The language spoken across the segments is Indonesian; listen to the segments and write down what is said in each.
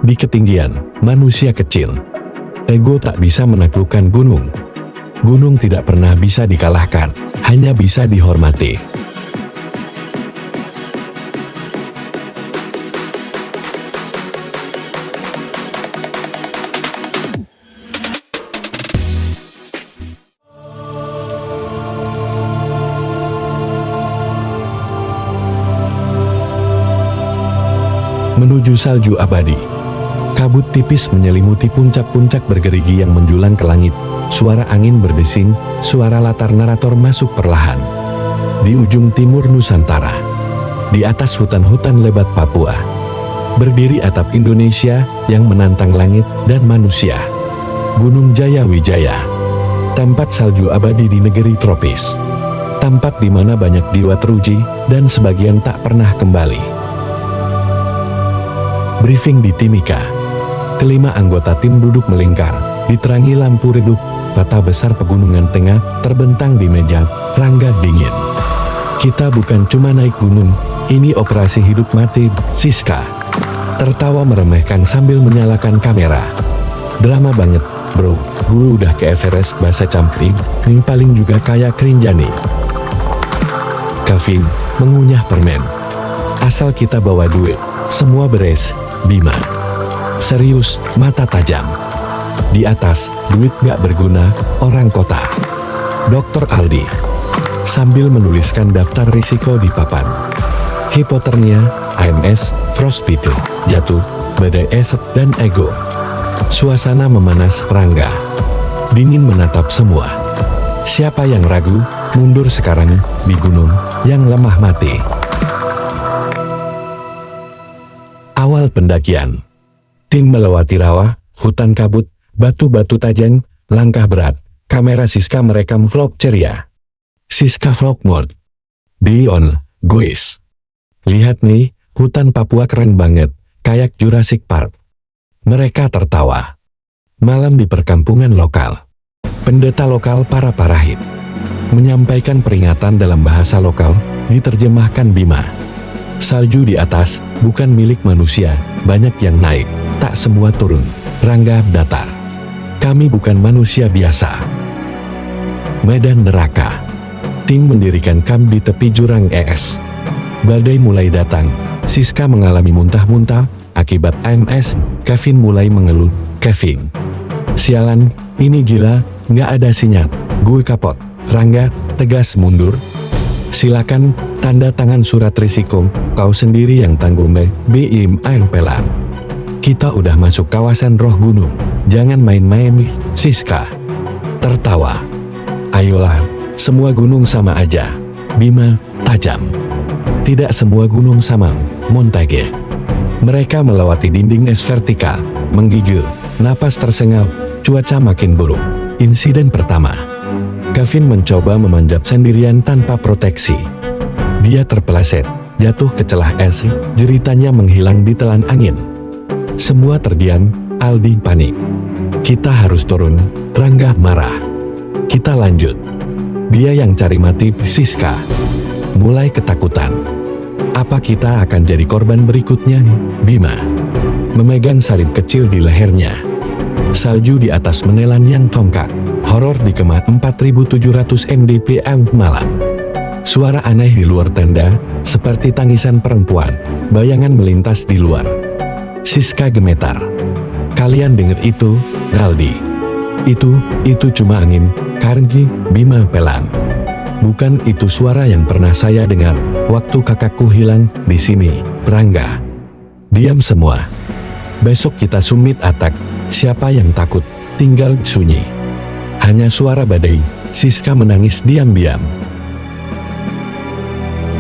Di ketinggian, manusia kecil. Ego tak bisa menaklukkan gunung. Gunung tidak pernah bisa dikalahkan, hanya bisa dihormati. Menuju salju abadi. Kabut tipis menyelimuti puncak-puncak bergerigi yang menjulang ke langit. Suara angin berdesing, suara latar narator masuk perlahan. Di ujung timur Nusantara, di atas hutan-hutan lebat Papua, berdiri atap Indonesia yang menantang langit dan manusia. Gunung Jaya Wijaya, tempat salju abadi di negeri tropis. Tempat di mana banyak jiwa teruji dan sebagian tak pernah kembali. Briefing di Timika. Kelima anggota tim duduk melingkar, diterangi lampu redup. Kota besar pegunungan tengah terbentang di meja. Rangga dingin. Kita bukan cuma naik gunung, ini operasi hidup mati. Siska tertawa meremehkan sambil menyalakan kamera. Drama banget, bro. Gue udah ke Everest bahasa Campring, ini paling juga kayak Krinjani. Kevin mengunyah permen. Asal kita bawa duit, semua beres. Bima serius, mata tajam. Di atas, duit gak berguna, orang kota. Dr. Aldi sambil menuliskan daftar risiko di papan. Hipotermia, AMS, frostbite, jatuh, badai es, dan ego. Suasana memanas. Rangga dingin menatap semua. Siapa yang ragu, mundur sekarang. Di gunung yang lemah mati. Awal pendakian. Tim melewati rawa, hutan kabut, batu-batu tajam, langkah berat. Kamera Siska merekam vlog ceria. Siska vlog mode. Dion, guys. Lihat nih, hutan Papua keren banget, kayak Jurassic Park. Mereka tertawa. Malam di perkampungan lokal. Pendeta lokal para parahit menyampaikan peringatan dalam bahasa lokal, diterjemahkan Bima. Salju di atas, bukan milik manusia, banyak yang naik, tak semua turun. Rangga datar. Kami bukan manusia biasa. Medan neraka. Tim mendirikan kamp di tepi jurang es. Badai mulai datang, Siska mengalami muntah-muntah, akibat AMS, Kevin mulai mengeluh. Kevin, sialan, ini gila, nggak ada sinyal, gue kapot. Rangga, tegas mundur. Silakan, tanda tangan surat risiko, kau sendiri yang tanggung BIM air pelan. Kita udah masuk kawasan roh gunung, jangan main-main. Siska tertawa. Ayolah, semua gunung sama aja. Bima tajam. Tidak semua gunung sama, Montage. Mereka melewati dinding es vertikal, menggigil, napas tersengal, cuaca makin buruk. Insiden pertama. Kevin mencoba memanjat sendirian tanpa proteksi. Dia terpeleset, jatuh ke celah es, jeritanya menghilang ditelan angin. Semua terdiam, Aldi panik. Kita harus turun, Rangga marah. Kita lanjut. Dia yang cari mati. Siska mulai ketakutan. Apa kita akan jadi korban berikutnya? Bima memegang salib kecil di lehernya. Salju di atas menelan yang tongkat. Horor di kemah 4700 mdpl malam. Suara aneh di luar tenda, seperti tangisan perempuan. Bayangan melintas di luar. Siska gemetar. Kalian dengar itu, Aldi? Itu cuma angin, Kargi. Bima pelan. Bukan itu suara yang pernah saya dengar waktu kakakku hilang di sini. Rangga, diam semua. Besok kita summit attack. Siapa yang takut, tinggal sunyi. Hanya suara badai. Siska menangis diam-diam.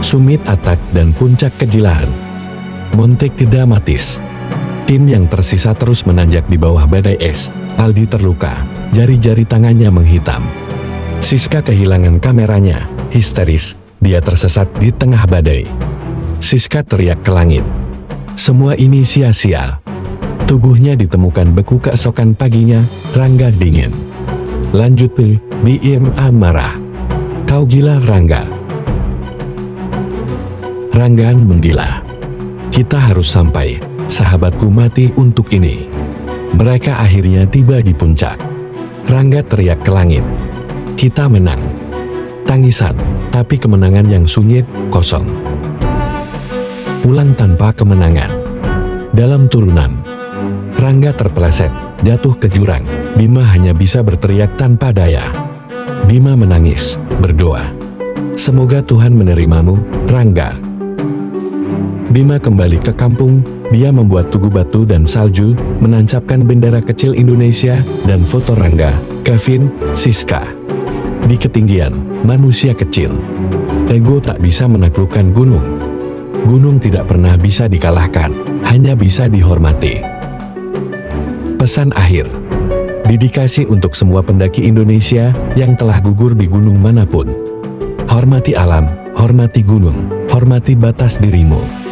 Summit attack dan puncak kejilaan. Monte Kedamatis. Tim yang tersisa terus menanjak di bawah badai es. Aldi terluka, jari-jari tangannya menghitam. Siska kehilangan kameranya, histeris. Dia tersesat di tengah badai. Siska teriak ke langit. Semua ini sia-sia. Tubuhnya ditemukan beku keesokan paginya. Rangga dingin. Lanjut, Bima marah. Kau gila, Rangga. Rangga menggila. Kita harus sampai. Sahabatku mati untuk ini. Mereka akhirnya tiba di puncak. Rangga teriak ke langit. Kita menang. Tangisan, tapi kemenangan yang sunyit, kosong. Pulang tanpa kemenangan. Dalam turunan, Rangga terpeleset, jatuh ke jurang. Bima hanya bisa berteriak tanpa daya. Bima menangis, berdoa. Semoga Tuhan menerimamu, Rangga. Bima kembali ke kampung. Dia membuat tugu batu dan salju, menancapkan bendera kecil Indonesia, dan foto Rangga, Kevin, Siska. Di ketinggian, manusia kecil. Ego tak bisa menaklukkan gunung. Gunung tidak pernah bisa dikalahkan, hanya bisa dihormati. Pesan akhir. Dedikasi untuk semua pendaki Indonesia yang telah gugur di gunung manapun. Hormati alam, hormati gunung, hormati batas dirimu.